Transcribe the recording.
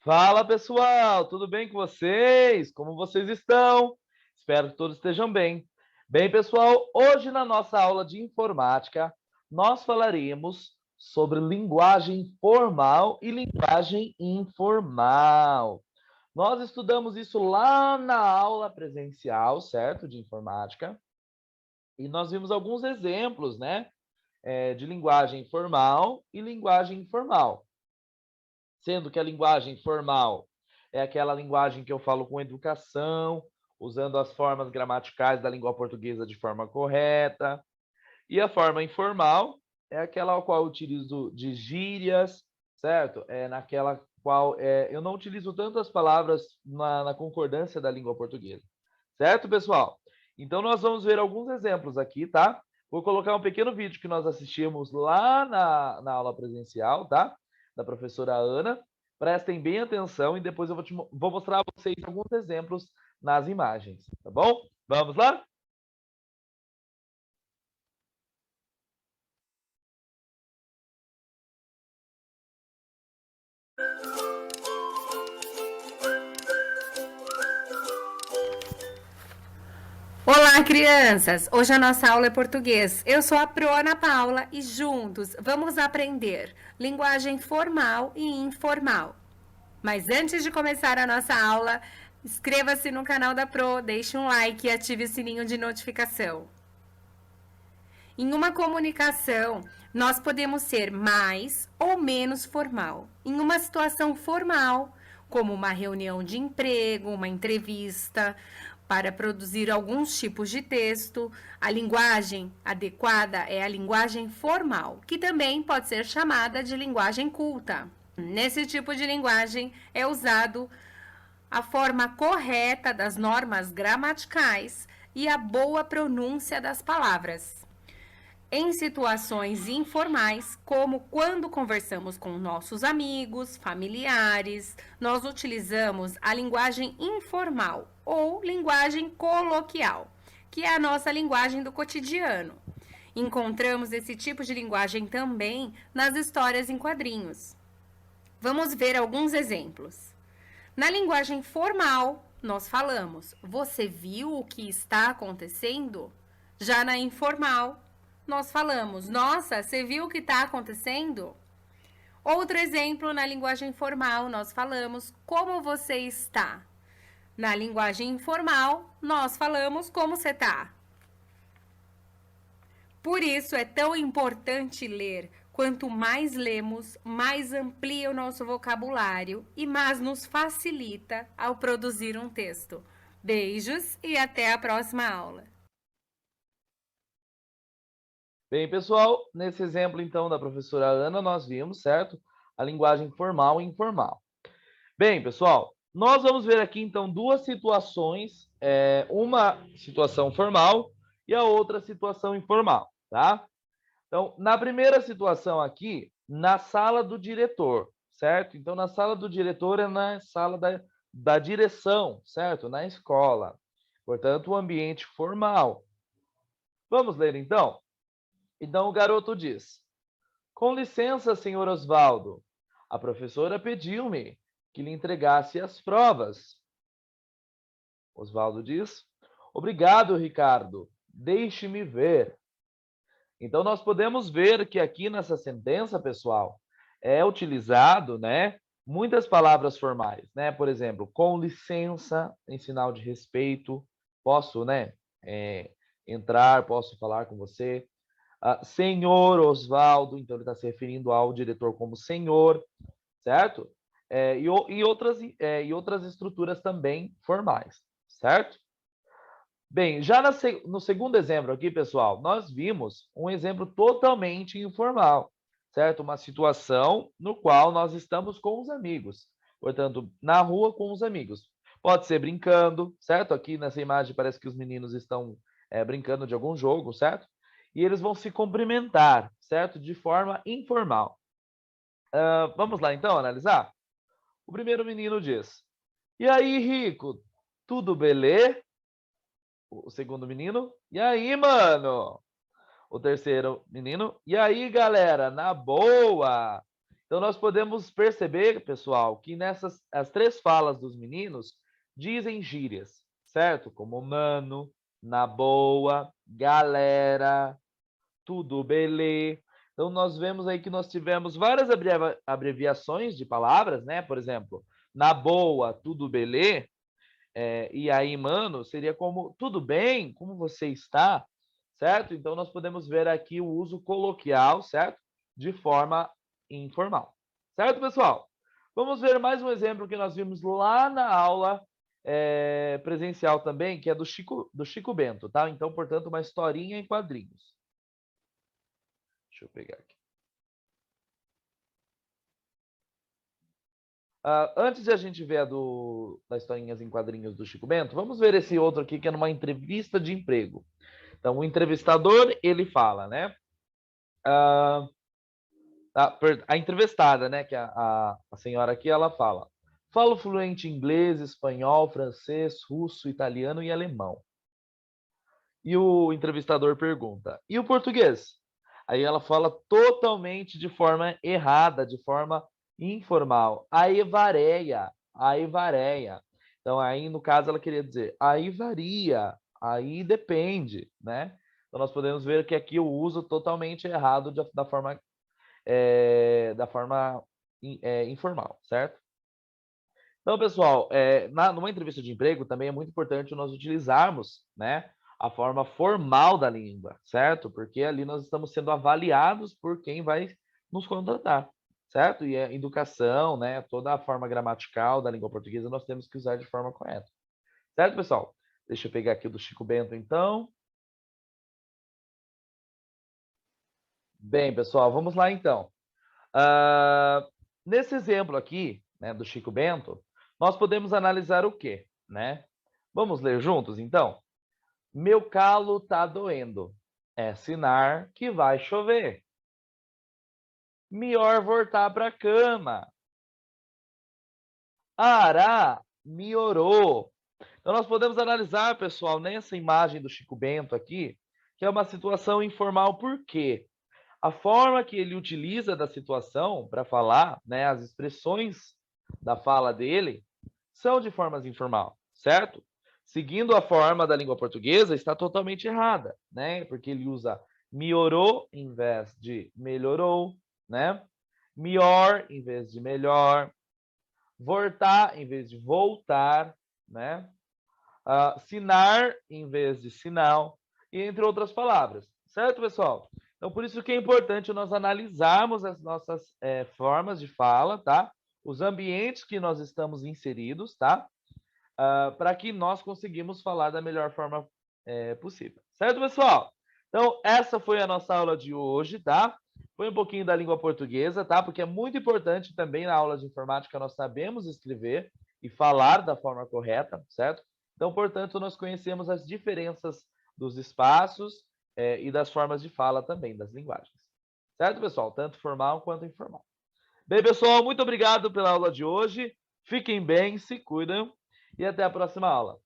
Fala pessoal, tudo bem com vocês? Como vocês estão? Espero que todos estejam bem. Bem, pessoal, hoje na nossa aula de informática, nós falaremos sobre linguagem formal e linguagem informal. Nós estudamos isso lá na aula presencial, certo? De informática. E nós vimos alguns exemplos, né? De linguagem formal e linguagem informal. Sendo que a linguagem formal é aquela linguagem que eu falo com educação, usando as formas gramaticais da língua portuguesa de forma correta. E a forma informal é aquela a qual eu utilizo de gírias, certo? É naquela qual eu não utilizo tantas palavras na concordância da língua portuguesa. Certo, pessoal? Então, nós vamos ver alguns exemplos aqui, tá? Vou colocar um pequeno vídeo que nós assistimos lá na aula presencial, tá? Da professora Ana. Prestem bem atenção e depois eu vou mostrar a vocês alguns exemplos nas imagens, tá bom? Vamos lá? Olá, crianças! Hoje a nossa aula é português. Eu sou a Pro Ana Paula e juntos vamos aprender linguagem formal e informal. Mas antes de começar a nossa aula, inscreva-se no canal da Pro, deixe um like e ative o sininho de notificação. Em uma comunicação, nós podemos ser mais ou menos formal. Em uma situação formal, como uma reunião de emprego, uma entrevista, para produzir alguns tipos de texto, a linguagem adequada é a linguagem formal, que também pode ser chamada de linguagem culta. Nesse tipo de linguagem é usado a forma correta das normas gramaticais e a boa pronúncia das palavras. Em situações informais, como quando conversamos com nossos amigos, familiares, nós utilizamos a linguagem informal ou linguagem coloquial, que é a nossa linguagem do cotidiano. Encontramos esse tipo de linguagem também nas histórias em quadrinhos. Vamos ver alguns exemplos. Na linguagem formal, nós falamos: "Você viu o que está acontecendo?" Já na informal, nós falamos: "Nossa, você viu o que está acontecendo?" Outro exemplo, na linguagem formal, nós falamos: "Como você está?" Na linguagem informal, nós falamos: "Como você está?" Por isso é tão importante ler. Quanto mais lemos, mais amplia o nosso vocabulário e mais nos facilita ao produzir um texto. Beijos e até a próxima aula. Bem, pessoal, nesse exemplo, então, da professora Ana, nós vimos, certo? A linguagem formal e informal. Bem, pessoal, nós vamos ver aqui, então, duas situações, uma situação formal e a outra situação informal, tá? Então, na primeira situação aqui, na sala do diretor, certo? Então, na sala do diretor é na sala da direção, certo? Na escola. Portanto, o ambiente formal. Vamos ler, então? Então, o garoto diz: "Com licença, senhor Osvaldo. A professora pediu-me que lhe entregasse as provas." Osvaldo diz: "Obrigado, Ricardo. Deixe-me ver." Então, nós podemos ver que aqui nessa sentença, pessoal, é utilizado, né, muitas palavras formais, né? Por exemplo, com licença, em sinal de respeito, posso, né, entrar, posso falar com você. Senhor Osvaldo, então ele está se referindo ao diretor como senhor, certo? E outras estruturas também formais, certo? Bem, já no segundo exemplo aqui, pessoal, nós vimos um exemplo totalmente informal, certo? Uma situação no qual nós estamos com os amigos, portanto, na rua com os amigos. Pode ser brincando, certo? Aqui nessa imagem parece que os meninos estão brincando de algum jogo, certo? E eles vão se cumprimentar, certo? De forma informal. Vamos lá, então, analisar? O primeiro menino diz: "E aí, Rico, tudo beleza?" O segundo menino: "E aí, mano?" O terceiro menino: "E aí, galera, na boa?" Então, nós podemos perceber, pessoal, que as 3 falas dos meninos dizem gírias, certo? Como mano, na boa, galera, tudo belê. Então, nós vemos aí que nós tivemos várias abreviações de palavras, né? Por exemplo, na boa, tudo belê. E aí, mano, seria como tudo bem? Como você está? Certo? Então, nós podemos ver aqui o uso coloquial, certo? De forma informal. Certo, pessoal? Vamos ver mais um exemplo que nós vimos lá na aula presencial também, que é do Chico Bento, tá? Então, portanto, uma historinha em quadrinhos. Deixa eu pegar aqui. Antes de a gente ver das historinhas em quadrinhos do Chico Bento, vamos ver esse outro aqui, que é numa entrevista de emprego. Então, o entrevistador, ele fala, né? A entrevistada, né? Que a senhora aqui, ela fala: falo fluente inglês, espanhol, francês, russo, italiano e alemão. E o entrevistador pergunta: e o português? Aí ela fala totalmente de forma errada, de forma informal. Aí varia, aí varia. Então, aí, no caso, ela queria dizer, aí varia, aí depende, né? Então, nós podemos ver que aqui o uso totalmente errado da forma informal, certo? Então, pessoal, numa entrevista de emprego também é muito importante nós utilizarmos, né, a forma formal da língua, certo? Porque ali nós estamos sendo avaliados por quem vai nos contratar, certo? E a educação, né, toda a forma gramatical da língua portuguesa nós temos que usar de forma correta. Certo, pessoal? Deixa eu pegar aqui o do Chico Bento, então. Bem, pessoal, vamos lá, então. Nesse exemplo aqui, né, do Chico Bento, nós podemos analisar o quê, né? Vamos ler juntos, então? Meu calo tá doendo. É sinal que vai chover. Melhor voltar para a cama. Ará, melhorou. Então, nós podemos analisar, pessoal, nessa imagem do Chico Bento aqui, que é uma situação informal, por quê? A forma que ele utiliza da situação para falar, né, as expressões da fala dele, são de formas informal, certo? Seguindo a forma da língua portuguesa, está totalmente errada, né? Porque ele usa melhorou em vez de melhorou, né? Melhor em vez de melhor, voltar em vez de voltar, né? Sinar em vez de sinal, e entre outras palavras, certo, pessoal? Então, por isso que é importante nós analisarmos as nossas formas de fala, tá? Os ambientes que nós estamos inseridos, tá? Para que nós conseguimos falar da melhor forma possível. Certo, pessoal? Então, essa foi a nossa aula de hoje, tá? Foi um pouquinho da língua portuguesa, tá? Porque é muito importante também na aula de informática nós sabemos escrever e falar da forma correta, certo? Então, portanto, nós conhecemos as diferenças dos espaços e das formas de fala também, das linguagens. Certo, pessoal? Tanto formal quanto informal. Bem, pessoal, muito obrigado pela aula de hoje. Fiquem bem, se cuidam e até a próxima aula.